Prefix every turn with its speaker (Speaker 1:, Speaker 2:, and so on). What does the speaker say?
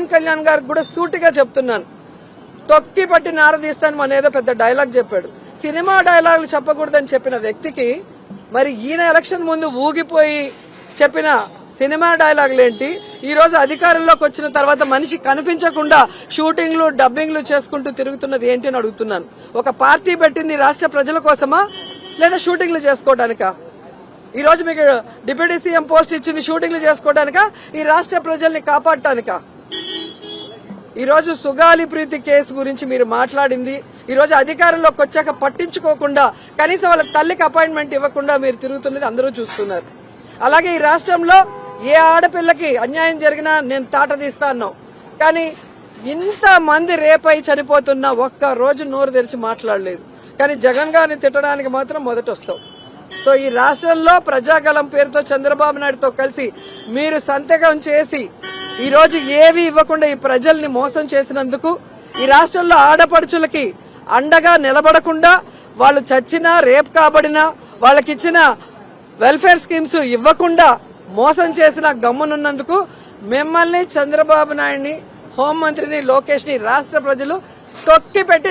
Speaker 1: పవన్ కళ్యాణ్ గారికి కూడా సూటిగా చెప్తున్నాను, తొక్కి పట్టి నారదీస్తాను అనేదో పెద్ద డైలాగ్ చెప్పాడు. సినిమా డైలాగులు చెప్పకూడదని చెప్పిన వ్యక్తికి మరి ఈయన ఎలక్షన్ ముందు ఊగిపోయి చెప్పిన సినిమా డైలాగులు ఏంటి? ఈ రోజు అధికారంలోకి వచ్చిన తర్వాత మనిషి కనిపించకుండా షూటింగ్లు డబ్బింగ్లు చేసుకుంటూ తిరుగుతున్నది ఏంటి అని అడుగుతున్నాను. ఒక పార్టీ పెట్టింది రాష్ట్ర ప్రజల కోసమా లేదా షూటింగ్లు చేసుకోవడానికా? ఈ రోజు మీకు డిప్యూటీ సీఎం పోస్ట్ ఇచ్చింది షూటింగ్లు చేసుకోవడానికా, ఈ రాష్ట్ర ప్రజల్ని కాపాడటానికా? ఈ రోజు సుగాలి ప్రీతి కేసు గురించి మీరు మాట్లాడింది, ఈ రోజు అధికారంలోకి వచ్చాక పట్టించుకోకుండా కనీసం వాళ్ళ తల్లికి అపాయింట్మెంట్ ఇవ్వకుండా మీరు తిరుగుతున్నది అందరూ చూస్తున్నారు. అలాగే ఈ రాష్ట్రంలో ఏ ఆడపిల్లకి అన్యాయం జరిగినా నేను తాట తీస్తా అన్నావు, కానీ ఇంతమంది రేపై చనిపోతున్నా ఒక్క రోజు నోరు తెరిచి మాట్లాడలేదు. కానీ జగన్ గారిని తిట్టడానికి మాత్రం మొదట వస్తావు. సో ఈ రాష్ట్రంలో ప్రజాగలం పేరుతో చంద్రబాబు నాయుడుతో కలిసి మీరు సంతకం చేసి ఈ రోజు ఏవి ఇవ్వకుండా ఈ ప్రజల్ని మోసం చేసినందుకు, ఈ రాష్ట్రంలో ఆడపడుచులకి అండగా నిలబడకుండా వాళ్ళు చచ్చినా రేప్ కాబడినా వాళ్ళకిచ్చిన వెల్ఫేర్ స్కీమ్స్ ఇవ్వకుండా మోసం చేసిన గమ్మునున్నందుకు మిమ్మల్ని, చంద్రబాబు నాయుడిని, హోంమంత్రిని, లోకేష్ ని రాష్ట్ర ప్రజలు తొక్కి పెట్టి